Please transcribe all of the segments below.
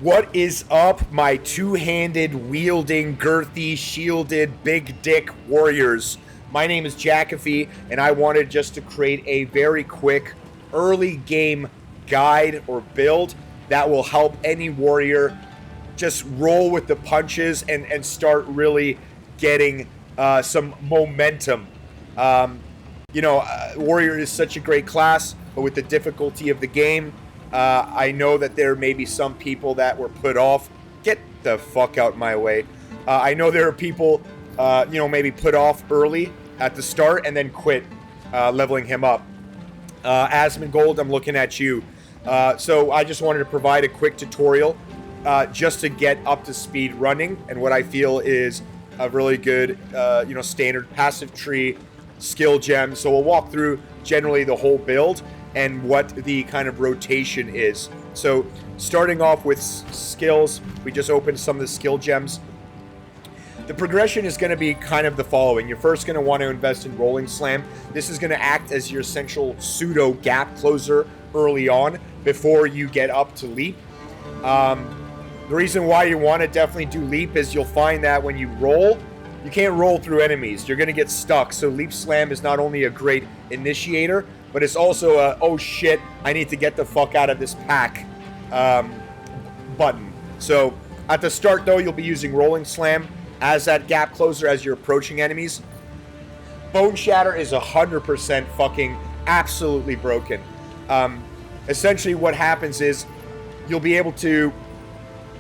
What is up, my two-handed, wielding, girthy, shielded, big dick warriors? My name is Jackafee, and I wanted just to create a very quick early game guide or build that will help any warrior just roll with the punches and start really getting some momentum. Warrior is such a great class, but with the difficulty of the game, I know that there may be some people that were put off. Get the fuck out my way. I know there are people, maybe put off early at the start and then quit leveling him up. Asmongold, I'm looking at you. So I just wanted to provide a quick tutorial just to get up to speed running and what I feel is a really good, standard passive tree skill gem. So we'll walk through generally the whole build and what the kind of rotation is. So starting off with skills, we just opened some of the skill gems. The progression is going to be kind of the following. You're first going to want to invest in Rolling Slam. This is going to act as your essential pseudo gap closer early on before you get up to Leap. The reason why you want to definitely do Leap is you'll find that when you roll, you can't roll through enemies. You're going to get stuck. So Leap Slam is not only a great initiator, but it's also a, oh shit, I need to get the fuck out of this pack button. So at the start though, you'll be using Rolling Slam as that gap closer as you're approaching enemies. Bone Shatter is 100% fucking absolutely broken. Essentially what happens is you'll be able to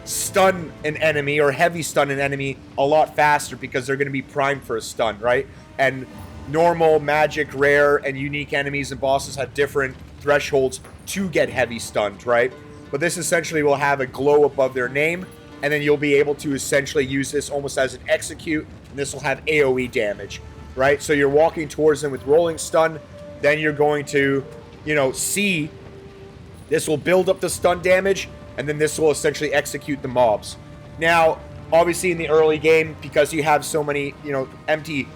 stun an enemy or heavy stun an enemy a lot faster because they're going to be primed for a stun, right? And normal, magic, rare, and unique enemies and bosses have different thresholds to get heavy stunned, right? But this essentially will have a glow above their name, and then you'll be able to essentially use this almost as an execute, and this will have AoE damage, right? So you're walking towards them with Rolling Stun, then you're going to, see this will build up the stun damage, and then this will essentially execute the mobs. Now, obviously in the early game, because you have so many, empty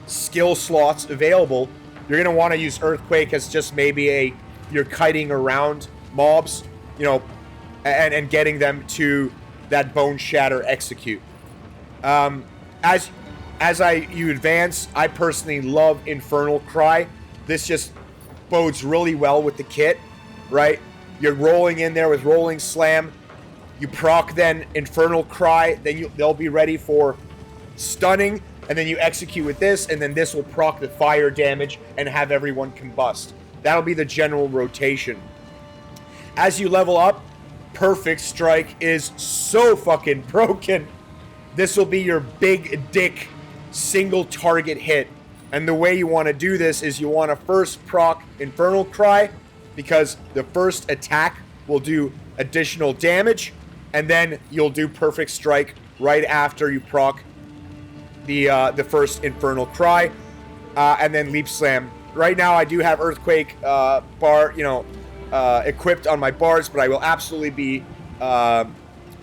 skill slots available, you're going to want to use Earthquake as just maybe you're kiting around mobs, and getting them to that Bone Shatter execute. As you advance, I personally love Infernal Cry. This just bodes really well with the kit, right? You're rolling in there with Rolling Slam. You proc then Infernal Cry, then they'll be ready for stunning, and then you execute with this, and then this will proc the fire damage and have everyone combust. That'll be the general rotation. As you level up, Perfect Strike is so fucking broken. This will be your big dick single target hit. And the way you want to do this is you want to first proc Infernal Cry, because the first attack will do additional damage, and then you'll do Perfect Strike right after you proc the first Infernal Cry, and then Leap Slam. Right now I do have Earthquake equipped on my bars, but I will absolutely be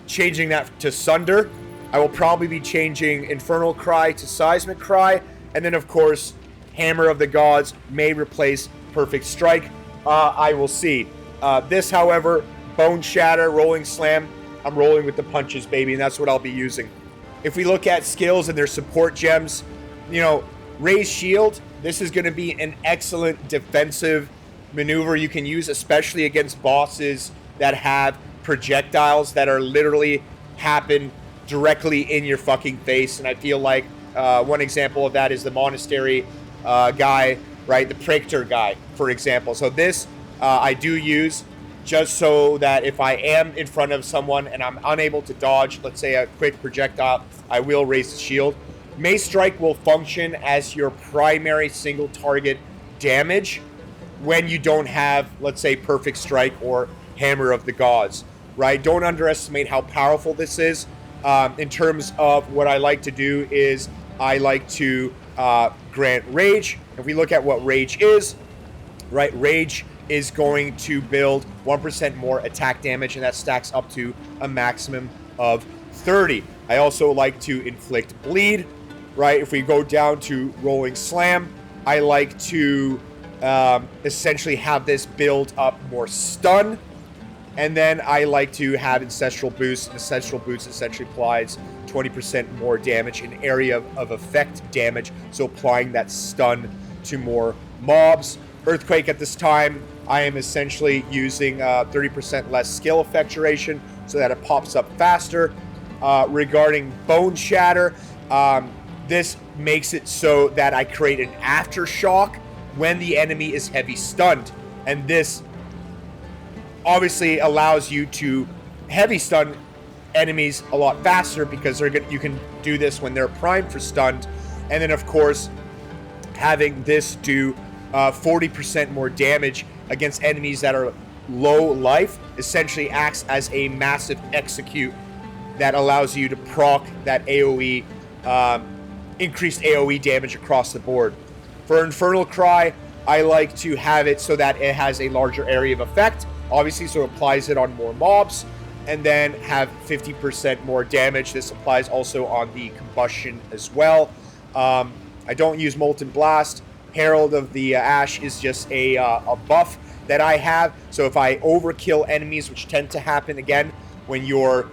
changing that to Sunder. I will probably be changing Infernal Cry to Seismic Cry, and then of course Hammer of the Gods may replace Perfect Strike. I will see. This, however, Bone Shatter, Rolling Slam, I'm rolling with the punches, baby, and that's what I'll be using. If we look at skills and their support gems, Raise Shield, this is going to be an excellent defensive maneuver you can use, especially against bosses that have projectiles that are literally happen directly in your fucking face. And I feel like one example of that is the Monastery guy, right? The Praetor guy, for example. So this I do use just so that if I am in front of someone and I'm unable to dodge, let's say a quick projectile, I will raise the shield. Mace Strike will function as your primary single target damage when you don't have, let's say, Perfect Strike or Hammer of the Gods, right? Don't underestimate how powerful this is. In terms of what I like to do is I like to grant Rage. If we look at what Rage is, right, Rage is going to build 1% more attack damage, and that stacks up to a maximum of 30. I also like to inflict bleed, right? If we go down to Rolling Slam, I like to essentially have this build up more stun. And then I like to have Ancestral Boost. Ancestral Boost essentially applies 20% more damage in area of effect damage, so applying that stun to more mobs. Earthquake at this time, I am essentially using 30% less skill effect duration so that it pops up faster. Regarding Bone Shatter, this makes it so that I create an aftershock when the enemy is heavy stunned. And this obviously allows you to heavy stun enemies a lot faster because you can do this when they're primed for stunned. And then, of course, having this do 40% more damage against enemies that are low life essentially acts as a massive execute that allows you to proc that AoE, increased AoE damage across the board. For Infernal Cry, I like to have it so that it has a larger area of effect, obviously, so it applies it on more mobs, and then have 50% more damage. This applies also on the combustion as well. I don't use Molten Blast. Herald of the Ash is just a buff that I have, so if I overkill enemies, which tend to happen again when you're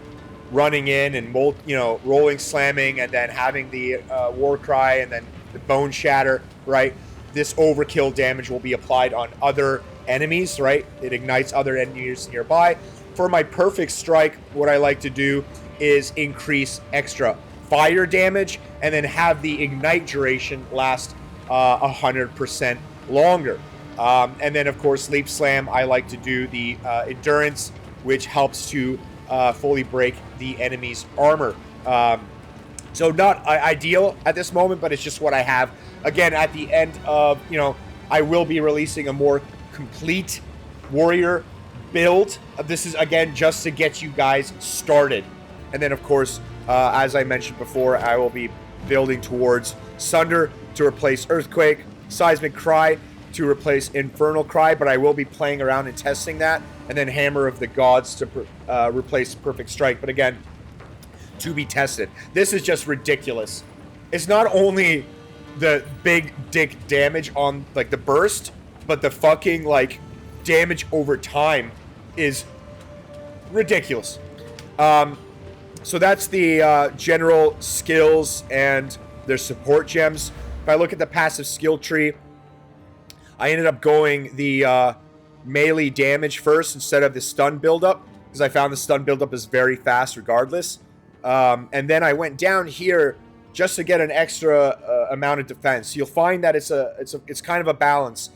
running in and rolling, slamming, and then having the War Cry and then the Bone Shatter, right? This overkill damage will be applied on other enemies, right? It ignites other enemies nearby. For my Perfect Strike, what I like to do is increase extra fire damage and then have the ignite duration last 100% longer. And then, of course, Leap Slam, I like to do the Endurance, which helps to fully break the enemy's armor. So not ideal at this moment, but it's just what I have. Again, at the end of, I will be releasing a more complete warrior build. This is, again, just to get you guys started. And then, of course, as I mentioned before, I will be building towards Sunder to replace Earthquake, Seismic Cry to replace Infernal Cry, but I will be playing around and testing that, and then Hammer of the Gods to replace Perfect Strike. But again, to be tested. This is just ridiculous. It's not only the big dick damage on like the burst, but the fucking like damage over time is ridiculous. So that's the general skills and their support gems. If I look at the passive skill tree, I ended up going the melee damage first instead of the stun buildup because I found the stun buildup is very fast regardless. And then I went down here just to get an extra amount of defense. You'll find that it's kind of a balance.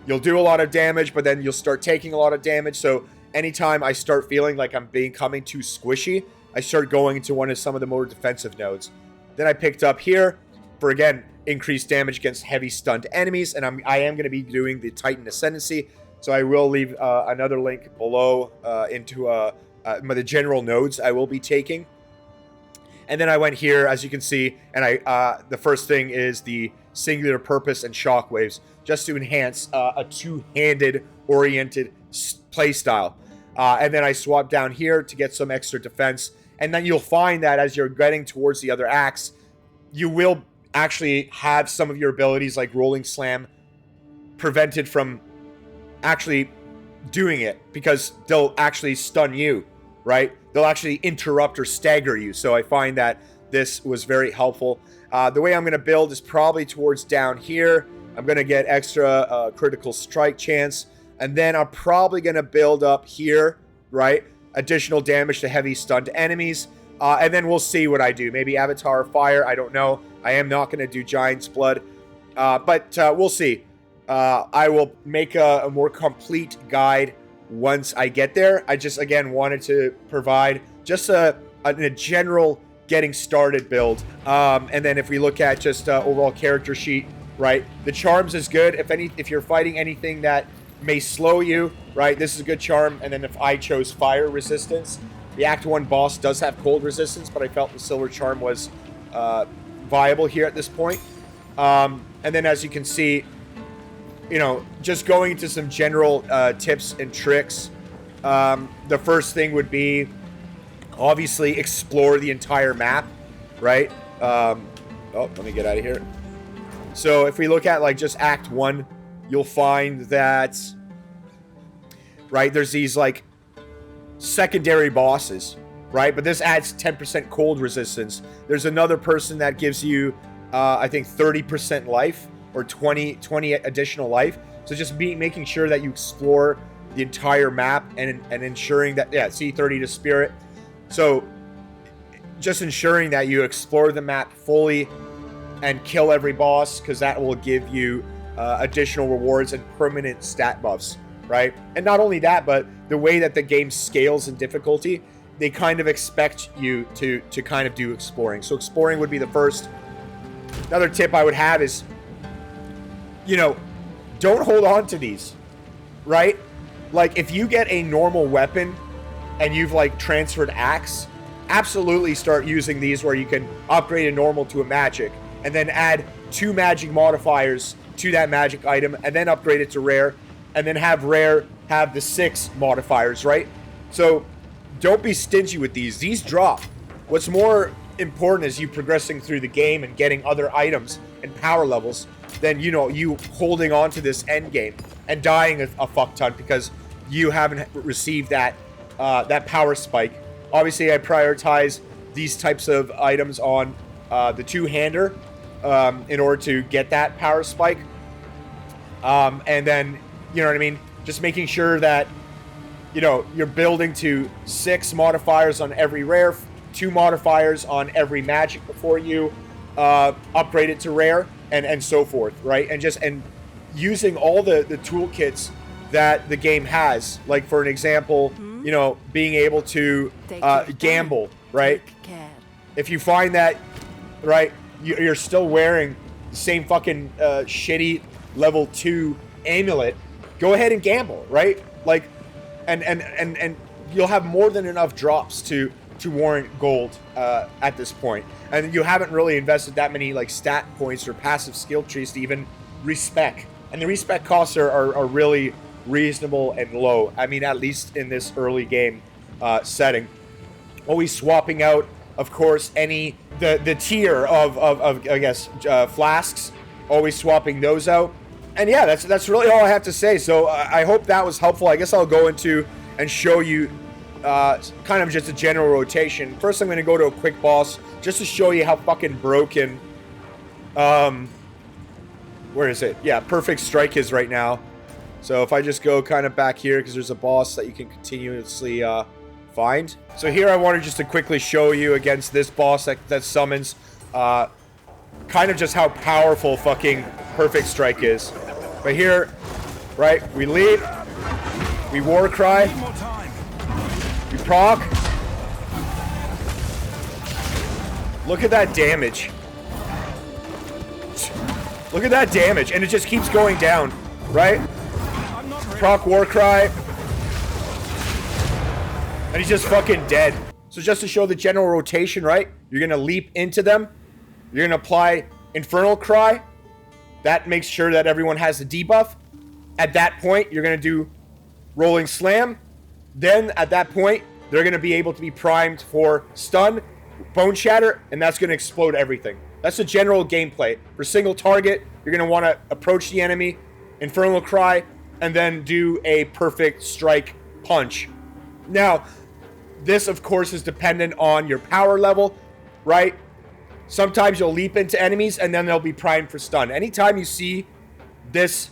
You'll do a lot of damage, but then you'll start taking a lot of damage. So anytime I start feeling like I'm becoming too squishy, I start going into some of the more defensive nodes. Then I picked up here for, again, increased damage against heavy stunned enemies, and I am going to be doing the Titan Ascendancy. So I will leave another link below into the general nodes I will be taking. And then I went here, as you can see, and the first thing is the Singular Purpose and Shockwaves, just to enhance a two-handed oriented playstyle. And then I swapped down here to get some extra defense. And then you'll find that as you're getting towards the other acts, you will actually have some of your abilities like Rolling Slam prevented from actually doing it because they'll actually stun you, right? They'll actually interrupt or stagger you. So I find that this was very helpful. The way I'm going to build is probably towards down here. I'm going to get extra critical strike chance. And then I'm probably going to build up here, right? Additional damage to heavy stunned enemies. And then we'll see what I do. Maybe Avatar Fire. I don't know. I am not going to do Giant's Blood. But we'll see. I will make a more complete guide once I get there. I just, again, wanted to provide just a general getting started build. And then if we look at just overall character sheet, right? The charms is good. If you're fighting anything that may slow you, right? This is a good charm. And then if I chose fire resistance, the Act 1 boss does have cold resistance, but I felt the silver charm was viable here at this point. And then as you can see, just going into some general tips and tricks. The first thing would be obviously explore the entire map, right? Let me get out of here. So if we look at like just Act 1, you'll find that, right, there's these like secondary bosses, right? But this adds 10% cold resistance. There's another person that gives you, I think 30% life or 20 additional life. So just making sure that you explore the entire map and ensuring that, yeah, see 30 to spirit. So just ensuring that you explore the map fully and kill every boss, because that will give you additional rewards and permanent stat buffs, right? And not only that, but the way that the game scales in difficulty, they kind of expect you to kind of do exploring. So exploring would be the first. Another tip I would have is, you know, don't hold on to these, right? Like, if you get a normal weapon and you've, like, transferred axe, absolutely start using these where you can upgrade a normal to a magic and then add 2 magic modifiers to that magic item and then upgrade it to rare and then have rare have the 6 modifiers, right? So don't be stingy with these. These drop. What's more important is you progressing through the game and getting other items and power levels than, you know, you holding on to this end game and dying a fuck ton because you haven't received that that power spike. Obviously, I prioritize these types of items on the 2-hander in order to get that power spike. And then, you know what I mean? Just making sure that, you know, you're building to 6 modifiers on every rare, 2 modifiers on every magic before you upgrade it to rare, and so forth, right? And using all the toolkits that the game has. Like, for an example, you know, being able to gamble, right? If you find that, right, you're still wearing the same fucking shitty level 2 amulet, go ahead and gamble, right? Like, and you'll have more than enough drops to warrant gold at this point. And you haven't really invested that many, like, stat points or passive skill trees to even respec. And the respec costs are really reasonable and low. I mean, at least in this early game setting. Always swapping out, of course, the tier of I guess flasks. Always swapping those out. And yeah, that's really all I have to say. So I hope that was helpful. I guess I'll go into and show you kind of just a general rotation. First, I'm going to go to a quick boss just to show you how fucking broken where is it? Yeah, Perfect Strike is right now. So if I just go kind of back here, because there's a boss that you can continuously find. So here I wanted just to quickly show you against this boss that summons kind of just how powerful fucking Perfect Strike is. But here, right, we leap, we war cry, we proc. Look at that damage. Look at that damage, and it just keeps going down, right? Proc war cry, and he's just fucking dead. So just to show the general rotation, right? You're gonna leap into them. You're gonna apply Infernal Cry. That makes sure that everyone has the debuff. At that point, you're gonna do Rolling Slam. Then at that point, they're gonna be able to be primed for stun, Bone Shatter, and that's gonna explode everything. That's the general gameplay. For single target, you're gonna want to approach the enemy, Infernal Cry, and then do a Perfect Strike punch. Now, this of course is dependent on your power level, right? Sometimes you'll leap into enemies and then they'll be primed for stun. Anytime you see this,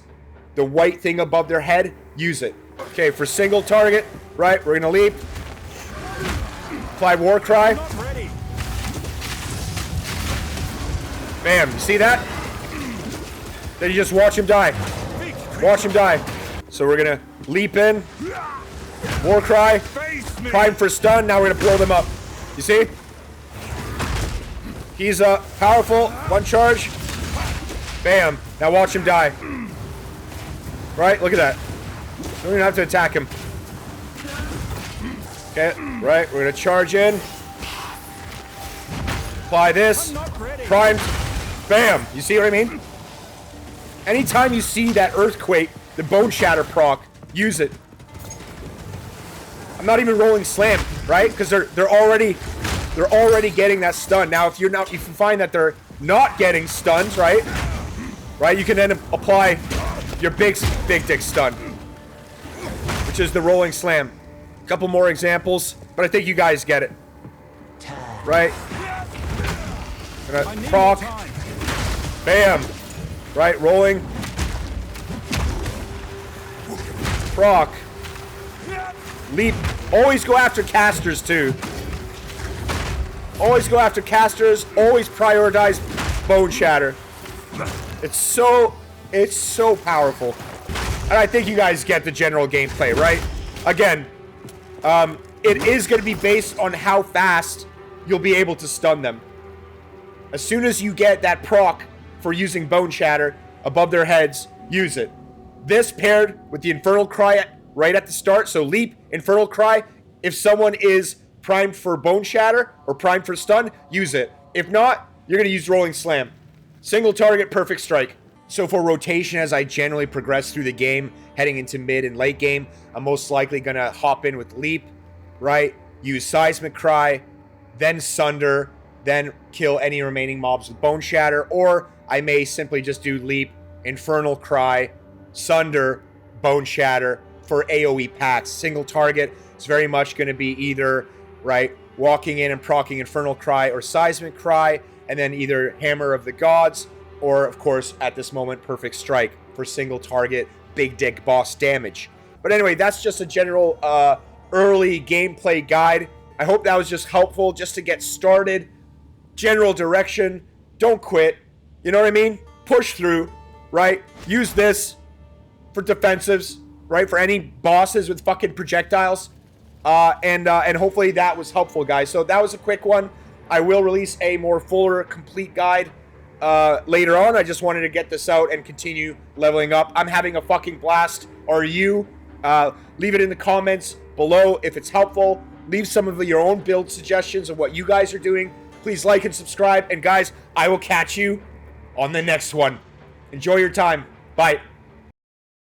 the white thing above their head, use it. Okay, for single target, right, we're gonna leap. Apply War Cry. Bam, you see that? Then you just watch him die. Watch him die. So we're gonna leap in. War Cry. Prime for stun. Now we're gonna blow them up. You see? He's powerful. One charge. Bam. Now watch him die. Right? Look at that. Don't even have to attack him. Okay, right. We're gonna charge in. Apply this. Prime. Bam. You see what I mean? Anytime you see that Earthquake, the Bone Shatter proc, use it. I'm not even rolling Slam, right? Because they're already getting that stun. Now, if you find that they're not getting stuns, right? Right, you can then apply your big dick stun, which is the Rolling Slam. A couple more examples, but I think you guys get it. Right? Gonna proc. Bam. Right, rolling. Proc. Leap. Always go after casters too. Always go after casters. Always prioritize Bone Shatter. It's so powerful. And I think you guys get the general gameplay, right? Again, it is going to be based on how fast you'll be able to stun them. As soon as you get that proc for using Bone Shatter above their heads, use it. This paired with the Infernal Cry right at the start, so leap, Infernal Cry. If someone is primed for Bone Shatter or primed for stun, use it. If not, you're going to use Rolling Slam. Single target, perfect strike. So for rotation, as I generally progress through the game, heading into mid and late game, I'm most likely going to hop in with leap, right? Use Seismic Cry, then Sunder, then kill any remaining mobs with Bone Shatter, or I may simply just do leap, Infernal Cry, Sunder, Bone Shatter for AoE packs. Single target is very much going to be either, right, walking in and proccing Infernal Cry or Seismic Cry, and then either Hammer of the Gods, or, of course, at this moment, Perfect Strike for single target, big dick boss damage. But anyway, that's just a general early gameplay guide. I hope that was just helpful just to get started. General direction. Don't quit. You know what I mean? Push through, right? Use this for defensives, right? For any bosses with fucking projectiles. And hopefully that was helpful, guys. So that was a quick one. I will release a more fuller, complete guide later on. I just wanted to get this out and continue leveling up. I'm having a fucking blast. Are you? Leave it in the comments below if it's helpful. Leave some of your own build suggestions of what you guys are doing. Please like and subscribe. And guys, I will catch you on the next one. Enjoy your time. Bye.